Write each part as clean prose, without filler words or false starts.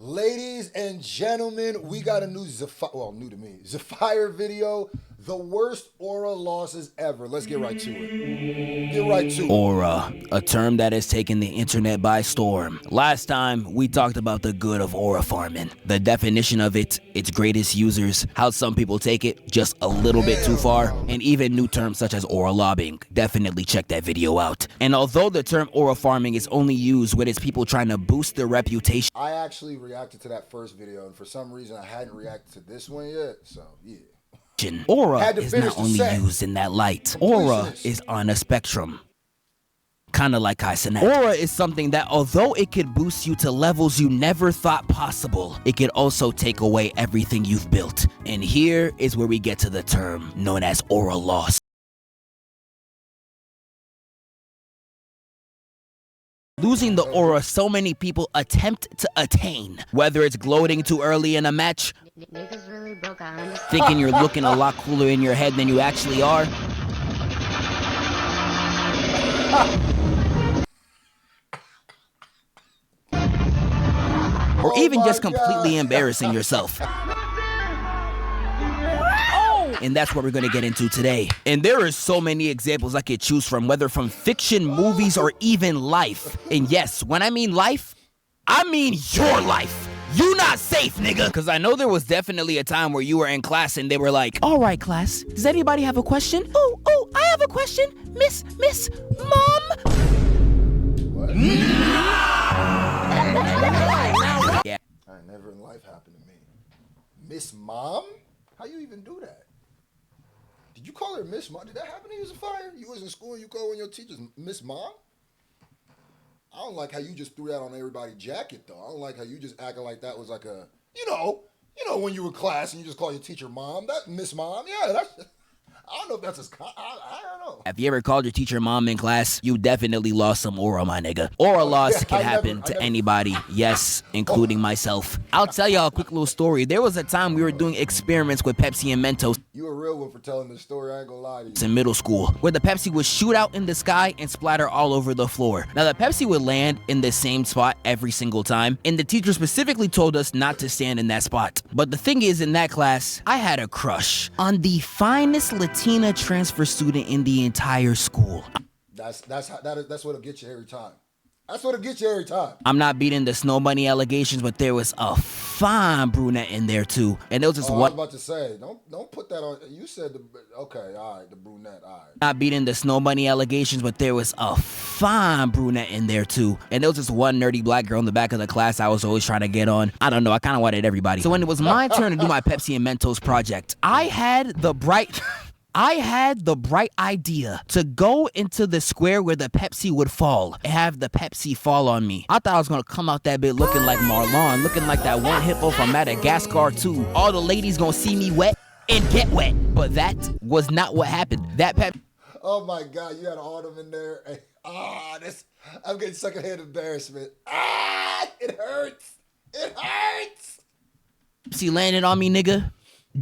Ladies and gentlemen, we got a new new to me, Zephyr video. The worst aura losses ever. Let's get right to it. Get right to it. Aura, a term that has taken the internet by storm. Last time, we talked about the good of aura farming, the definition of it, its greatest users, how some people take it just a little bit too far, and even new terms such as aura lobbing. Definitely check that video out. And although the term aura farming is only used when it's people trying to boost their reputation, I actually reacted to that first video, and for some reason I hadn't reacted to this one yet, so yeah. Aura is not only used in that light. Aura is on a spectrum. Kinda like Cenat. Aura is something that, although it could boost you to levels you never thought possible, it could also take away everything you've built. And here is where we get to the term known as aura loss. Losing the aura so many people attempt to attain, whether it's gloating too early in a match, Really broke out. thinking you're looking a lot cooler in your head than you actually are, or even just completely embarrassing yourself. And that's what we're gonna get into today. And there are so many examples I could choose from, whether from fiction, movies, or even life. And yes, when I mean life, I mean your life. You not safe, nigga. Cause I know there was definitely a time where you were in class and they were like, all right, class, does anybody have a question? Oh, I have a question. Miss, Mom? What? Yeah. That never in life happened to me. Miss Mom? How you even do that? Did you call her Miss Mom? Did that happen to you, Zephyr? You was in school and you call one of your teachers Miss Mom? I don't like how you just threw that on everybody's jacket, though. I don't like how you just acting like that was like a, you know, when you were in class and you just call your teacher Mom. That Miss Mom, yeah, that's, I don't know if that's as, I don't know. Have you ever called your teacher mom in class? You definitely lost some aura, my nigga. Aura loss can happen to anybody, yes, including myself. I'll tell y'all a quick little story. There was a time we were doing experiments with Pepsi and Mentos. You a real one for telling this story, I ain't gonna lie to you. In middle school, where the Pepsi would shoot out in the sky and splatter all over the floor. Now the Pepsi would land in the same spot every single time, and the teacher specifically told us not to stand in that spot. But the thing is, in that class, I had a crush on the finest Latina transfer student in the entire school. That's what'll get you every time. That's what'll get you every time. I'm not beating the Snow Bunny allegations, but there was a fine brunette in there too. And there was just I one. was about to say, don't put that on. You said okay, all right, the brunette, all right. Not beating the Snow Bunny allegations, but there was a fine brunette in there too. And there was just one nerdy black girl in the back of the class I was always trying to get on. I don't know, I kind of wanted everybody. So when it was my turn to do my Pepsi and Mentos project, I had the bright idea to go into the square where the Pepsi would fall and have the Pepsi fall on me. I thought I was gonna come out that bit looking like Marlon, looking like that one hippo from Madagascar too. All the ladies gonna see me wet and get wet. But that was not what happened. That Pepsi. Oh my God, you had all of them in there. I'm getting secondhand embarrassment. It hurts. It hurts. Pepsi landed on me, nigga.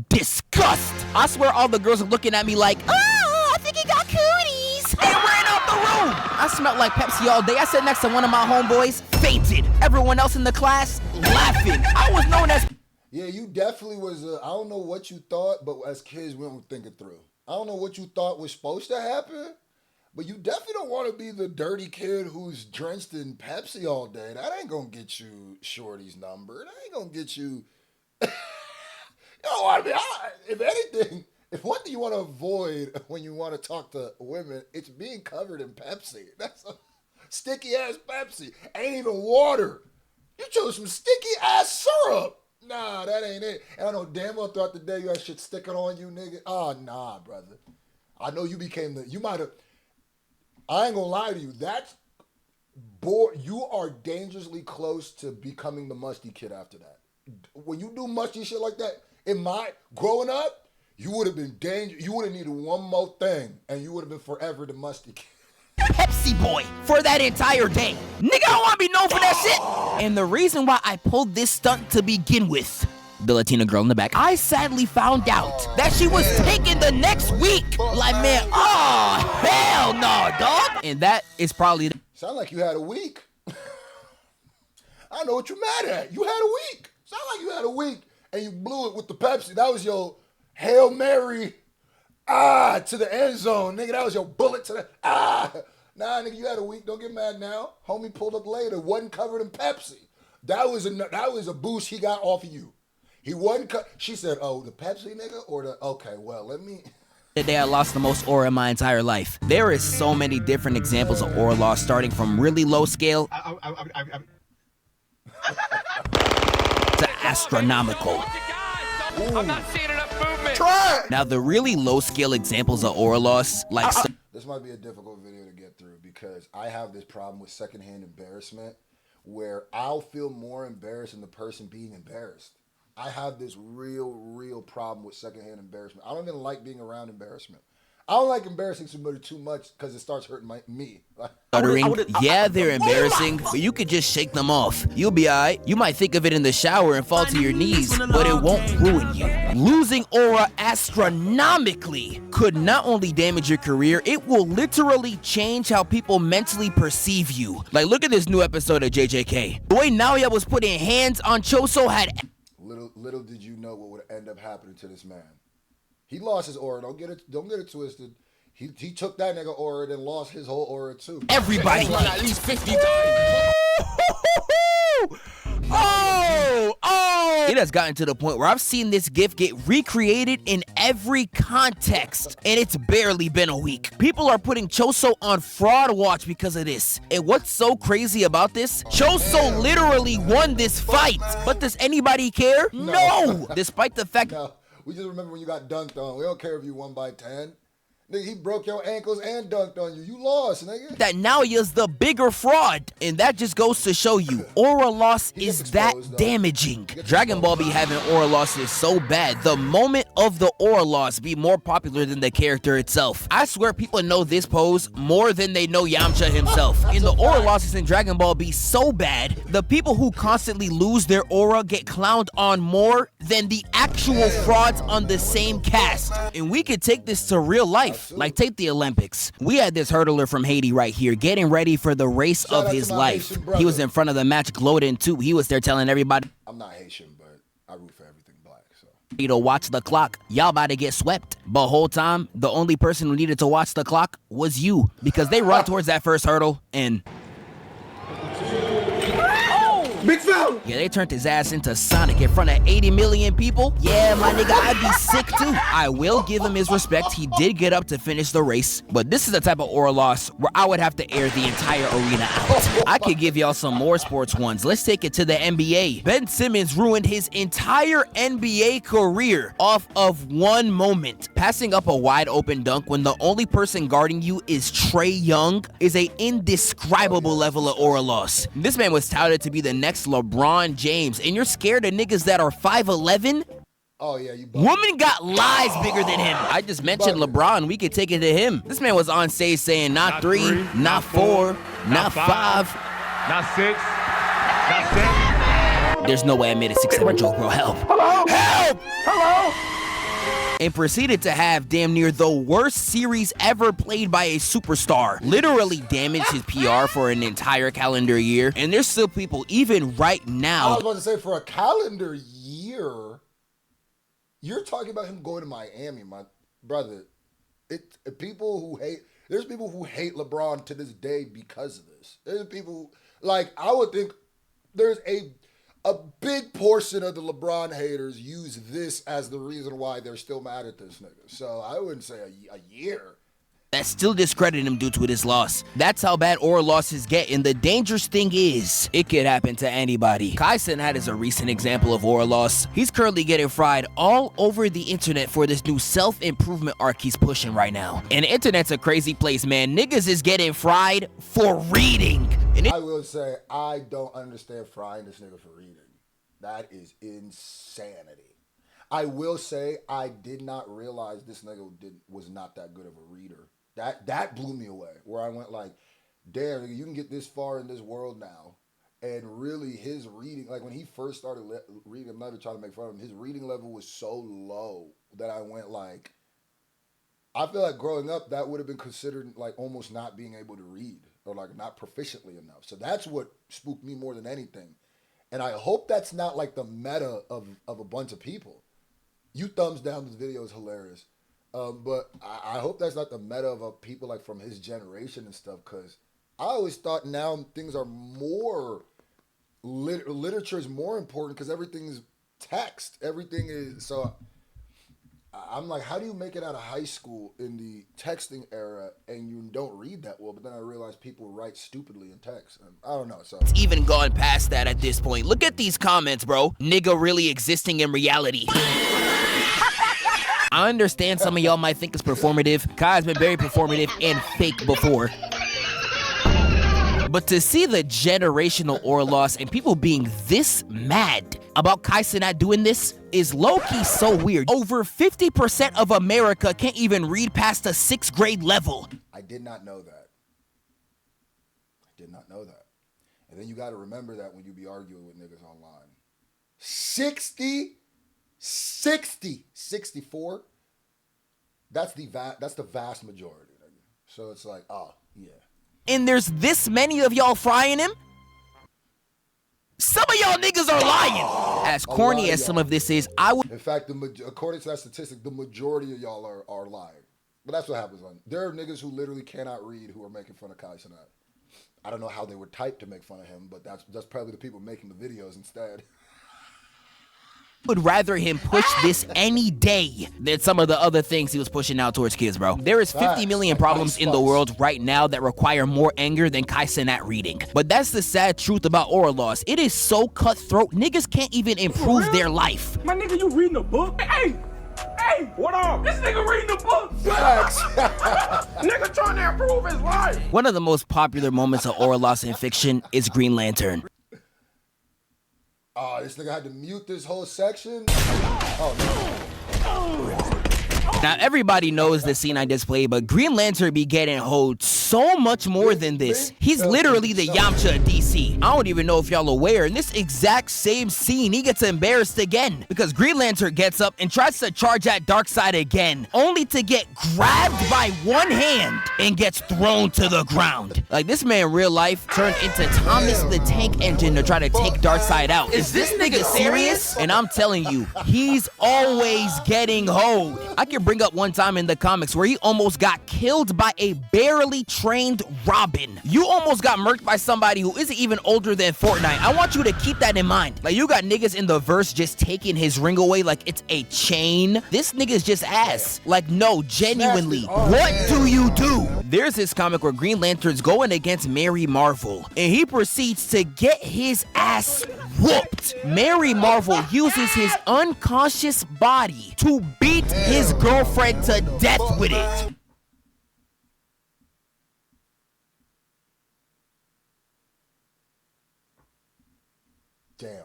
Disgust! I swear all the girls are looking at me like, oh, I think he got cooties! And ran out the room! I smelled like Pepsi all day. I sat next to one of my homeboys, fainted. Everyone else in the class, laughing. I was known as... Yeah, you definitely was, I don't know what you thought, but as kids, we don't think it through. I don't know what you thought was supposed to happen, but you definitely don't want to be the dirty kid who's drenched in Pepsi all day. That ain't gonna get you Shorty's number. That ain't gonna get you... You know what I mean? If anything, if one thing you want to avoid when you want to talk to women, it's being covered in Pepsi. That's a sticky ass Pepsi. Ain't even water. You chose some sticky ass syrup. Nah, that ain't it. And I know damn well throughout the day you had shit sticking on you, nigga. Oh, nah, brother. I know you became you might have, I ain't gonna lie to you. You are dangerously close to becoming the musty kid after that. When you do musty shit like that, growing up, you would have been dangerous. You would have needed one more thing, and you would have been forever the musty kid. Pepsi boy for that entire day. Nigga, I don't want to be known for that shit. And the reason why I pulled this stunt to begin with, the Latina girl in the back, I sadly found out that she was taken the next week. Like, man, oh, hell no, dog. And that is probably... Sound like you had a week. I know what you mad at. You had a week. Sound like you had a week and you blew it with the Pepsi. That was your Hail Mary, to the end zone, nigga. That was your bullet to the, Nah, nigga, you had a week. Don't get mad now. Homie pulled up later. Wasn't covered in Pepsi. That was a boost he got off of you. He wasn't She said, oh, the Pepsi, nigga? Or the, okay, well, let me. The day I lost the most aura in my entire life. There is so many different examples of aura loss, starting from really low scale to astronomical. I'm not seeing enough movement. Try it. Now, the really low scale examples of aura loss, like This might be a difficult video to get through because I have this problem with secondhand embarrassment where I'll feel more embarrassed than the person being embarrassed. I have this real problem with secondhand embarrassment. I don't even like being around embarrassment. I don't like embarrassing somebody too much because it starts hurting me. stuttering. Yeah, they're embarrassing, but you could just shake them off. You'll be alright. You might think of it in the shower and fall to your knees, but it won't ruin you. Losing aura astronomically could not only damage your career, it will literally change how people mentally perceive you. Like, look at this new episode of JJK. The way Naoya was putting hands on Choso had... Little did you know what would end up happening to this man. He lost his aura. Don't get it twisted. He took that nigga aura and lost his whole aura too. Everybody At least 50 times. It has gotten to the point where I've seen this gif get recreated in every context, and it's barely been a week. People are putting Choso on fraud watch because of this. And what's so crazy about this? Choso literally won this fight. But does anybody care? No! Despite the fact... No, we just remember when you got dunked on. We don't care if you won by 10. Nigga, he broke your ankles and dunked on you. You lost, nigga. that Naoya's the bigger fraud. And that just goes to show you, aura loss is that damaging. Dragon Ball be having aura losses so bad, the moment of the aura loss be more popular than the character itself. I swear people know this pose more than they know Yamcha himself. And the aura losses in Dragon Ball be so bad, the people who constantly lose their aura get clowned on more than the actual frauds on the same cast. And we could take this to real life. Like, take the Olympics. We had this hurdler from Haiti right here getting ready for the race of his life. He was in front of the match gloating too. He was there telling everybody, I'm not Haitian, but I root for everything black, so. to watch the clock. Y'all about to get swept. But whole time, the only person who needed to watch the clock was you, because they run towards that first hurdle and... Big foul. yeah, they turned his ass into Sonic in front of 80 million people. Yeah, my nigga, I'd be sick too. I will give him his respect. He did get up to finish the race, but this is the type of aura loss where I would have to air the entire arena out. I could give y'all some more sports ones. Let's take it to the NBA. Ben Simmons ruined his entire NBA career off of one moment. Passing up a wide open dunk when the only person guarding you is Trae Young is a indescribable level of aura loss. This man was touted to be the next LeBron James, and you're scared of niggas that are 5'11"? Oh, yeah, you Woman got lies bigger than him. I just mentioned LeBron. We could take it to him. This man was on stage saying not three, not four, not five. Not 6. Not 7. There's no way I made a 6'7" joke, bro. Help. Help! Hello. And proceeded to have damn near the worst series ever played by a superstar. Literally damaged his PR for an entire calendar year. And there's still people, even right I now... was about to say, for a calendar year, you're talking about him going to Miami, my brother. There's people who hate LeBron to this day because of this. There's people, like, I would think there's a big portion of the LeBron haters use this as the reason why they're still mad at this nigga. So I wouldn't say a year. that still discredit him due to this loss. That's how bad aura losses get, and the dangerous thing is, it could happen to anybody. Cenat is a recent example of aura loss. He's currently getting fried all over the internet for this new self-improvement arc he's pushing right now. And the internet's a crazy place, man. Niggas is getting fried for reading. And I will say, I don't understand frying this nigga for reading. That is insanity. I will say, I did not realize this nigga was not that good of a reader. That blew me away, where I went like, damn, nigga, you can get this far in this world now. And really, his reading, like when he first started reading, I'm not even trying to make fun of him, his reading level was so low that I went like, I feel like growing up, that would have been considered like almost not being able to read or like not proficiently enough. So that's what spooked me more than anything. And I hope that's not like the meta of a bunch of people. You thumbs down, this video is hilarious. But I hope that's not the meta of people like from his generation and stuff, because I always thought now things are more, literature is more important because everything is text. Everything is, so I'm like, how do you make it out of high school in the texting era and you don't read that well? But then I realized people write stupidly in text. I don't know. So It's even gone past that at this point. Look at these comments, bro. Nigga really existing in reality. I understand some of y'all might think it's performative. Kai's been very performative and fake before. But to see the generational aura loss and people being this mad about Kai Cenat doing this is low-key so weird. Over 50% of America can't even read past the 6th grade level. I did not know that. I did not know that. And then you got to remember that when you be arguing with niggas online. 64? That's the vast majority. So it's like, oh, yeah. And there's this many of y'all frying him? Some of y'all niggas are lying. As corny as some of this is, I would... In fact, according to that statistic, the majority of y'all are lying. But that's what happens. There are niggas who literally cannot read who are making fun of Kai Cenat. I don't know how they would type to make fun of him, but that's probably the people making the videos instead. Would rather him push this any day than some of the other things he was pushing out towards kids, bro. There is 50 million problems in the world right now that require more anger than Kai Cenat reading. But that's the sad truth about aura loss. It is so cutthroat, niggas can't even improve their life. My nigga, you reading a book? Hey, what up? This nigga reading a book. Facts. Nigga trying to improve his life. One of the most popular moments of aura loss in fiction is Green Lantern. Oh, this nigga had to mute this whole section? Oh, no. Now, everybody knows the scene I just played, but Green Lantern be getting hoed so much more than this. He's literally the Yamcha of DC. I don't even know if y'all aware, in this exact same scene, he gets embarrassed again, because Green Lantern gets up and tries to charge at Darkseid again, only to get grabbed by one hand and gets thrown to the ground. Like, this man in real life turned into Thomas the Tank Engine to try to take Darkseid out. Is this nigga serious? And I'm telling you, he's always getting hoed. I can bring up one time in the comics where he almost got killed by a barely trained Robin. You almost got murked by somebody who isn't even older than Fortnite. I want you to keep that in mind. Like, you got niggas in the verse just taking his ring away like it's a chain. This nigga's just ass. Like, no, genuinely, what do you do? There's this comic where Green Lantern's going against Mary Marvel, and he proceeds to get his ass whooped. Mary Marvel uses his unconscious body to beat his girlfriend to death with it. Damn.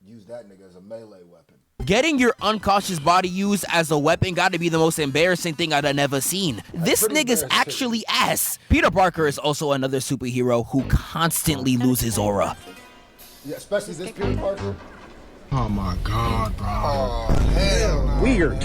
Use that nigga as a melee weapon. Getting your unconscious body used as a weapon gotta be the most embarrassing thing I've never seen. This nigga's actually ass. Peter Parker is also another superhero who constantly loses aura. Yeah, especially this Peter Parker. Oh my God, bro. Oh, hell no. Weird.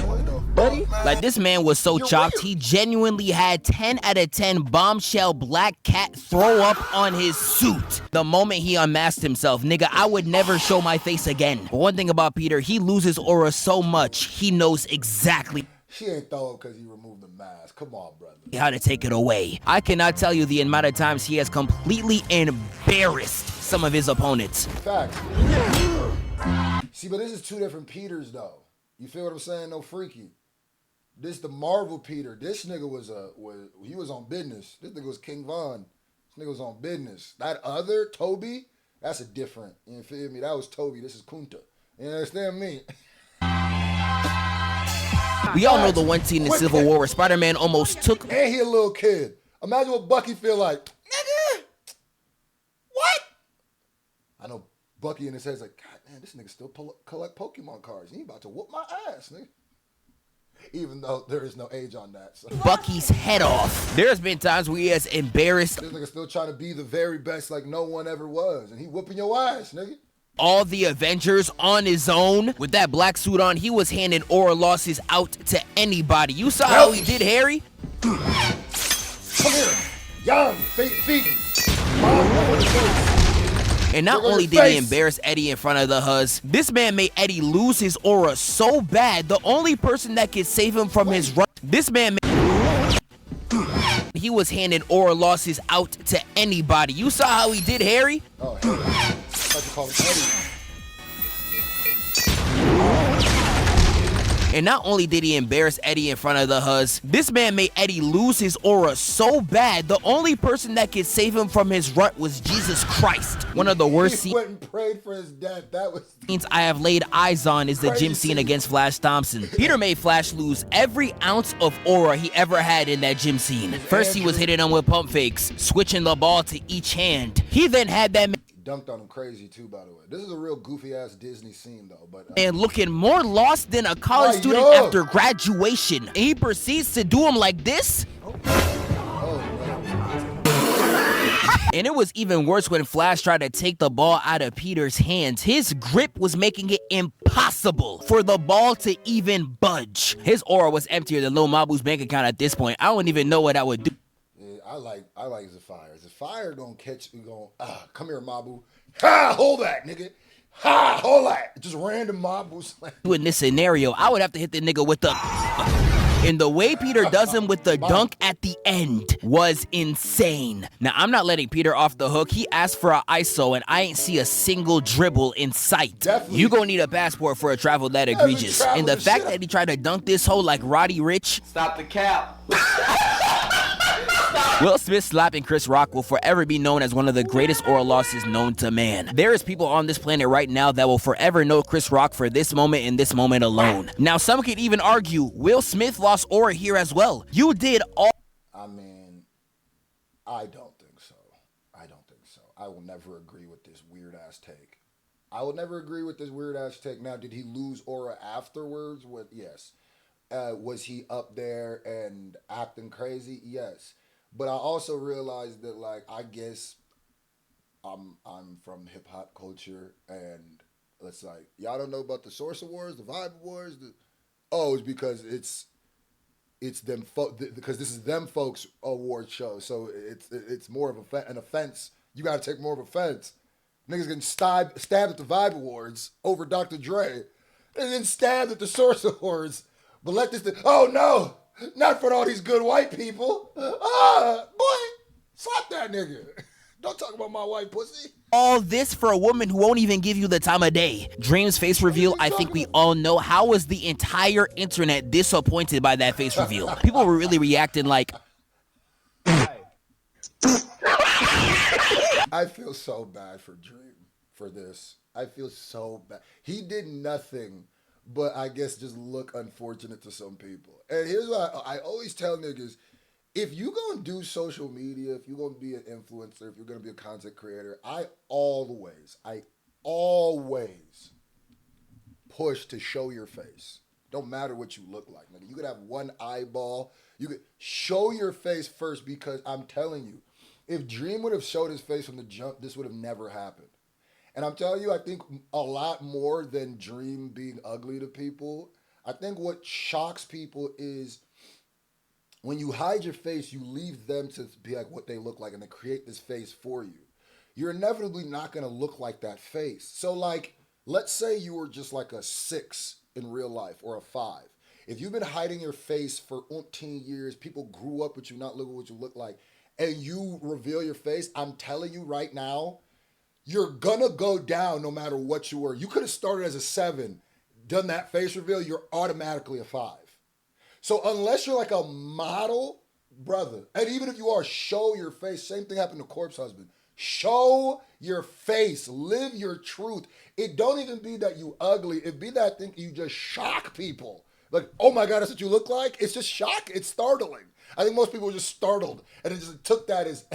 Buddy? Like, this man was so chopped, he genuinely had 10 out of 10 bombshell black cat throw up on his suit the moment he unmasked himself. Nigga, I would never show my face again. But one thing about Peter, he loses aura so much, he knows exactly She ain't throw up because he removed the mask. Come on, brother. how to take it away. I cannot tell you the amount of times he has completely embarrassed some of his opponents. Facts. See, but this is two different Peters, though. You feel what I'm saying? No freaky. This the Marvel Peter. This nigga was he was on business. This nigga was King Von. This nigga was on business. That other Toby, that's a different. You feel me? That was Toby. This is Kunta. You understand me? We all know the one scene in Civil War where Spider-Man almost took... And he a little kid. Imagine what Bucky feel like. Nigga, what? I know Bucky in his head's like, God damn, this nigga still collect Pokemon cards. He about to whoop my ass, nigga. Even though there is no age on that. So. Bucky's head off. There's been times where he has embarrassed This nigga still trying to be the very best like no one ever was. And he whooping your ass, nigga. all the Avengers on his own. With that black suit on, he was handing aura losses out to anybody. You saw how he did Harry? Come here. Young, feet. And not only did he embarrass Eddie in front of the huz, this man made Eddie lose his aura so bad, the only person that could save him from his run, this man he was handing aura losses out to anybody. You saw how he did Harry? Oh, Harry. I thought you called him Eddie. And not only did he embarrass Eddie in front of the huz, this man made Eddie lose his aura so bad, the only person that could save him from his rut was Jesus Christ. One of the worst He went and prayed for his death. That was scenes I have laid eyes on is the gym scene against Flash Thompson. Peter made Flash lose every ounce of aura he ever had in that gym scene. First he was hitting him with pump fakes, switching the ball to each hand. He then had that dunked on him crazy too, by the way. This is a real goofy ass Disney scene though, but and looking more lost than a college student after graduation. And he proceeds to do him like this. And it was even worse when Flash tried to take the ball out of Peter's hands. His grip was making it impossible for the ball to even budge. His aura was emptier than Lil Mabu's bank account at this point. I don't even know what I would do. Yeah, I like Zafire. Zafire gonna catch me going, come here, Mabu. Ha, hold that, nigga. Ha, hold that. Just random Mabu slam. In this scenario, I would have to hit the nigga with the... And the way Peter does him with the dunk at the end was insane. Now, I'm not letting Peter off the hook. He asked for an ISO, and I ain't see a single dribble in sight. Definitely. You gonna need a passport for a travel that egregious. And the fact that he tried to dunk this hoe like Roddy Ricch. Stop the cap. Will Smith slapping Chris Rock will forever be known as one of the greatest aura losses known to man. There is people on this planet right now that will forever know Chris Rock for this moment and this moment alone. Now, some could even argue Will Smith lost aura here as well. You did all... I mean, I don't think so. I don't think so. I will never agree with this weird-ass take. I will never agree with this weird-ass take. Now, did he lose aura afterwards? Yes. Was he up there and acting crazy? Yes. But I also realized that, like, I guess I'm from hip hop culture, and it's like, y'all don't know about the Source Awards, the Vibe Awards. It's because it's them because this is them folks award show, so it's more of an offense. You got to take more of offense. Niggas getting stabbed at the Vibe Awards over Dr. Dre, and then stabbed at the Source Awards. But let this oh no. Not for all these good white people. Boy, slap that nigga. Don't talk about my white pussy. All this for a woman who won't even give you the time of day. Dream's face reveal, I think we all know. How was the entire internet disappointed by that face reveal? People were really reacting like... I feel so bad for Dream for this. I feel so bad. He did nothing but I guess just look unfortunate to some people. And here's what I always tell niggas, if you gonna do social media, if you're gonna be an influencer, if you're gonna be a content creator, I always push to show your face. Don't matter what you look like, nigga. You could have one eyeball. You could show your face first, because I'm telling you, if Dream would have showed his face from the jump, this would have never happened. And I'm telling you, I think a lot more than Dream being ugly to people, I think what shocks people is when you hide your face, you leave them to be like what they look like and they create this face for you. You're inevitably not going to look like that face. So like, let's say you were just like a 6 in real life or a 5. If you've been hiding your face for 18 years, people grew up with you not looking what you look like, and you reveal your face, I'm telling you right now, you're gonna go down no matter what you were. You could have started as a 7, done that face reveal, you're automatically a 5. So unless you're like a model, brother, and even if you are, show your face. Same thing happened to Corpse Husband. Show your face. Live your truth. It don't even be that you ugly. It be that thing you just shock people. Like, oh my God, that's what you look like? It's just shock. It's startling. I think most people were just startled and it just took that as...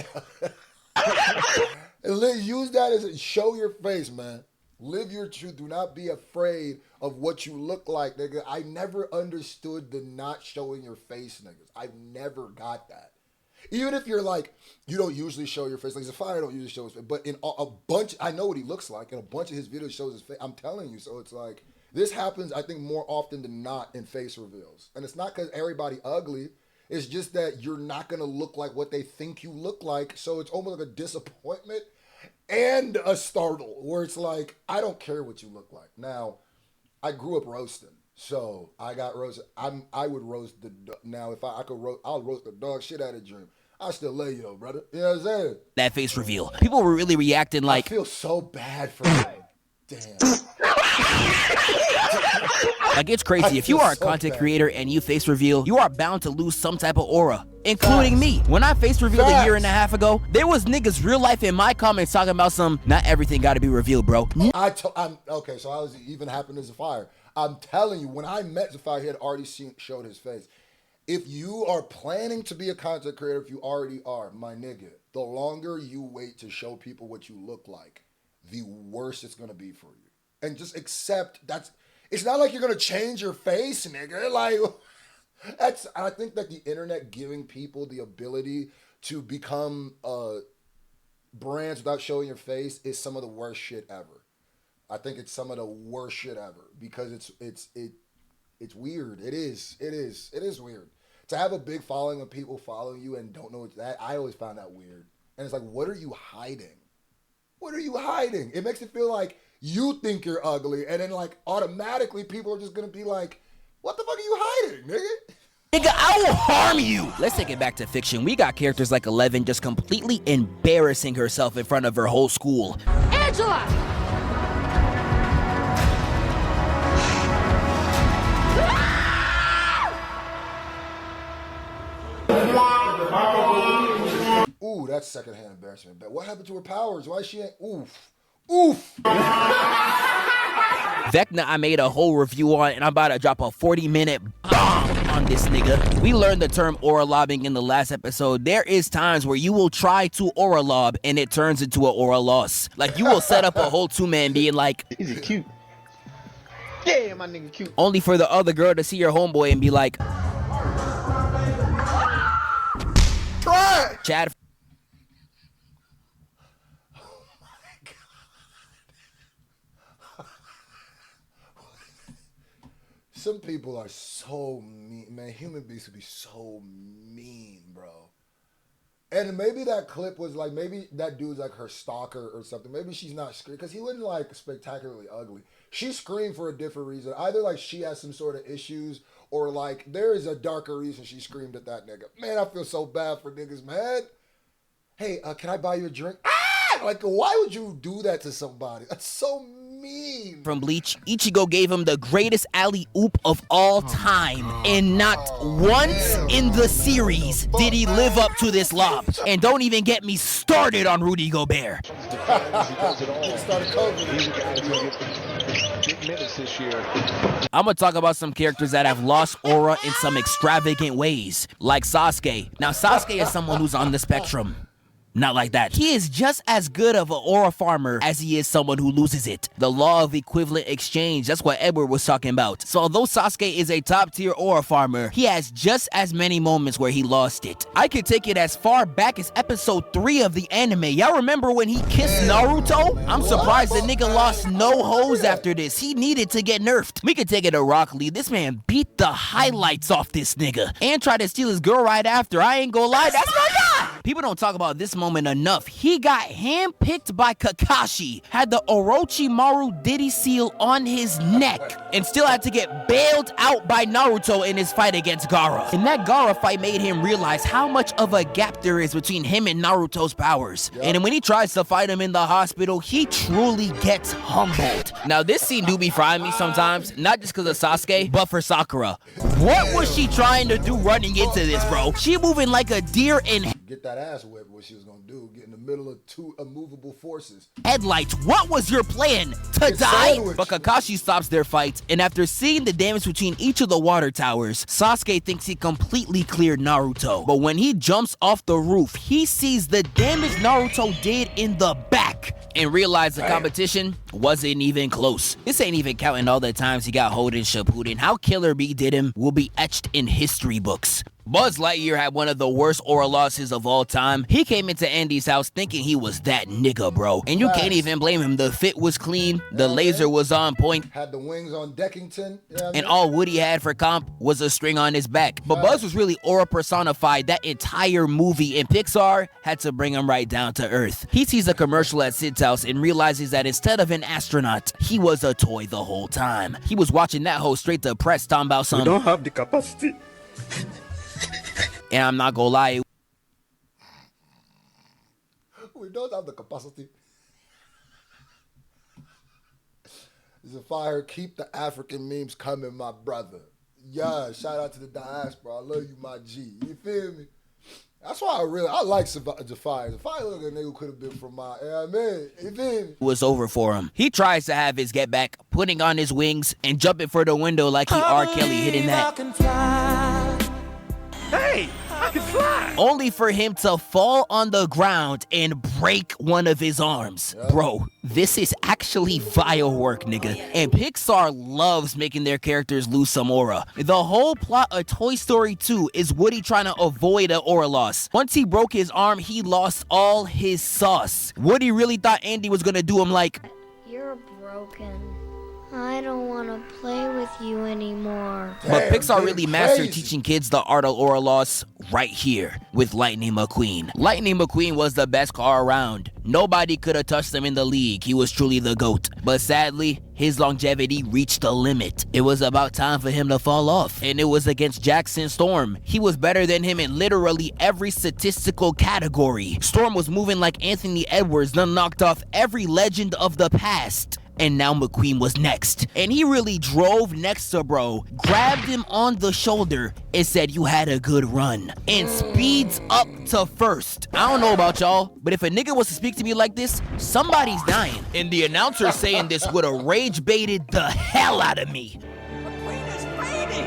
And use that as show your face, man. Live your truth. Do not be afraid of what you look like, nigga. I never understood the not showing your face, niggas. I never got that. Even if you're like, you don't usually show your face. Like Zafire don't usually show his face. But in a bunch, I know what he looks like. And a bunch of his videos shows his face. I'm telling you. So it's like, this happens, I think, more often than not in face reveals. And it's not because everybody ugly. It's just that you're not going to look like what they think you look like. So it's almost like a disappointment. and a startle where it's like, I don't care what you look like. Now, I grew up roasting. So I got roasted. I would roast now if I could roast, I'll roast the dog shit out of Dream. I still love you though, brother. You know what I'm saying? That face reveal. People were really reacting like, I feel so bad for him. Damn. Like, it's crazy. If you are a content creator and you face reveal, you are bound to lose some type of aura, including me. When I face revealed a year and a half ago, there was niggas real life in my comments talking about some, not everything gotta be revealed, bro. I'm okay, so I was even happened to Zafire. I'm telling you, when I met Zafire, he had already showed his face. If you are planning to be a content creator, if you already are, my nigga, the longer you wait to show people what you look like, the worse it's gonna be for you. And just accept it's not like you're gonna change your face, nigga. Like, I think that the internet giving people the ability to become brands without showing your face is some of the worst shit ever. I think it's some of the worst shit ever because it's weird. It is weird to have a big following of people following you and don't know it's that. I always found that weird, and it's like, what are you hiding? What are you hiding? It makes it feel like you think you're ugly, and then like automatically people are just gonna be like, what the fuck are you hiding, nigga? Nigga, I will harm you. Let's take it back to fiction. We got characters like 11 just completely embarrassing herself in front of her whole school. Angela! Ooh, that's secondhand embarrassment. But what happened to her powers? Why she ain't? Oof. Vecna, I made a whole review on, and I'm about to drop a 40-minute bomb on this nigga. We learned the term aura lobbing in the last episode. There is times where you will try to aura lob, and it turns into an aura loss. Like, you will set up a whole two-man being like, is he cute? Yeah, my nigga cute. Only for the other girl to see your homeboy and be like, try Chad. Some people are so mean, man. Human beings would be so mean, bro. And maybe that clip was like, maybe that dude's like her stalker or something. Maybe she's not screaming, because he wasn't like spectacularly ugly. She screamed for a different reason. Either like she has some sort of issues, or like there is a darker reason she screamed at that nigga. Man, I feel so bad for niggas, man. Hey, can I buy you a drink? Like, why would you do that to somebody? That's so mean. From Bleach, Ichigo gave him the greatest alley-oop of all time. And not once in the series did he live up to this lob. And don't even get me started on Rudy Gobert. I'm gonna talk about some characters that have lost aura in some extravagant ways, like Sasuke. Now, Sasuke is someone who's on the spectrum. Not like that. He is just as good of an aura farmer as he is someone who loses it. The law of equivalent exchange, that's what Edward was talking about. So although Sasuke is a top tier aura farmer, he has just as many moments where he lost it. I could take it as far back as episode 3 of the anime. Y'all remember when he kissed Naruto? I'm surprised the nigga lost no hoes after this. He needed to get nerfed. We could take it to Rock Lee. This man beat the highlights off this nigga and tried to steal his girl right after. I ain't gonna lie, that's my guy. People don't talk about this moment enough. He got handpicked by Kakashi, had the Orochimaru Diddy seal on his neck, and still had to get bailed out by Naruto in his fight against Gaara. And that Gaara fight made him realize how much of a gap there is between him and Naruto's powers. Yep. And when he tries to fight him in the hospital, he truly gets humbled. Now this scene do be frying me sometimes, not just because of Sasuke, but for Sakura. What was she trying to do running into this, bro? She moving like a deer in get that ass whipped, what she was gonna do, get in the middle of two immovable forces. Headlights, what was your plan? To die? But Kakashi stops their fight, and after seeing the damage between each of the water towers, Sasuke thinks he completely cleared Naruto. But when he jumps off the roof, he sees the damage Naruto did in the back, and realized the competition wasn't even close. This ain't even counting all the times he got hold in Shippuden. How Killer Bee did him will be etched in history books. Buzz Lightyear had one of the worst aura losses of all time. He came into Andy's house thinking he was that nigga, bro. And you can't even blame him. The fit was clean, the laser was on point. Had the wings on Deckington. You know And all Woody had for comp was a string on his back. But Buzz was really aura personified that entire movie, and Pixar had to bring him right down to earth. He sees a commercial at Sid's house and realizes that instead of an astronaut, he was a toy the whole time. He was watching that whole straight to press talking about some... We don't have the capacity. And I'm not gonna lie. We don't have the capacity. Zafire, keep the African memes coming, my brother. Yeah, shout out to the diaspora. I love you, my G. You feel me? That's why I like Zafire. Zafire look like a nigga who could have been from my, you know what I mean? You feel me? It was over for him. He tries to have his get back, putting on his wings and jumping for the window like he R. Kelly hitting that. Hey, I can fly. Only for him to fall on the ground and break one of his arms. Yep. Bro, this is actually vile work, nigga. And Pixar loves making their characters lose some aura. The whole plot of Toy Story 2 is Woody trying to avoid an aura loss. Once he broke his arm, he lost all his sauce. Woody really thought Andy was gonna do him like, You're broken. I don't want to play with you anymore. But Pixar really mastered teaching kids the art of aura loss right here with Lightning McQueen. Lightning McQueen was the best car around. Nobody could have touched him in the league. He was truly the GOAT. But sadly, his longevity reached a limit. It was about time for him to fall off. And it was against Jackson Storm. He was better than him in literally every statistical category. Storm was moving like Anthony Edwards, then knocked off every legend of the past. And now McQueen was next. And he really drove next to bro, grabbed him on the shoulder, and said, you had a good run. And speeds up to first. I don't know about y'all, but if a nigga was to speak to me like this, somebody's dying. And the announcer saying this would have rage baited the hell out of me. McQueen is fading.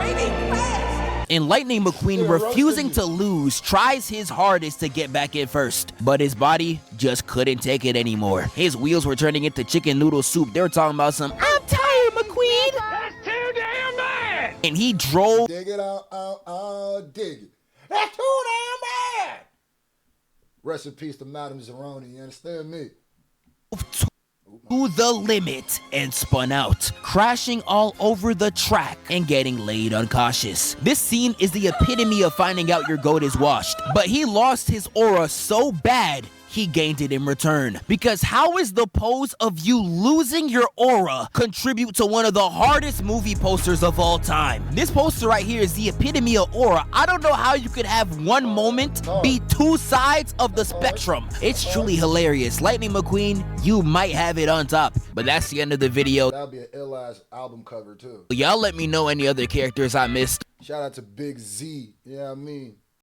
Fading fast. And Lightning McQueen, refusing to lose, tries his hardest to get back in first. But his body just couldn't take it anymore. His wheels were turning into chicken noodle soup. They were talking about some, I'm tired, McQueen. That's too damn bad. And he drove Dig it dig it. That's too damn bad. Rest in peace to Madam Zeroni, you understand me? to the limit and spun out, crashing all over the track and getting laid unconscious. This scene is the epitome of finding out your goat is washed, but he lost his aura so bad he gained it in return. Because how is the pose of you losing your aura contribute to one of the hardest movie posters of all time? This poster right here is the epitome of aura. I don't know how you could have one moment be two sides of the spectrum. It's truly hilarious. Lightning McQueen, you might have it on top. But that's the end of the video. That'll be an ill-ass album cover too. Y'all let me know any other characters I missed. Shout out to Big Z. Yeah, I mean.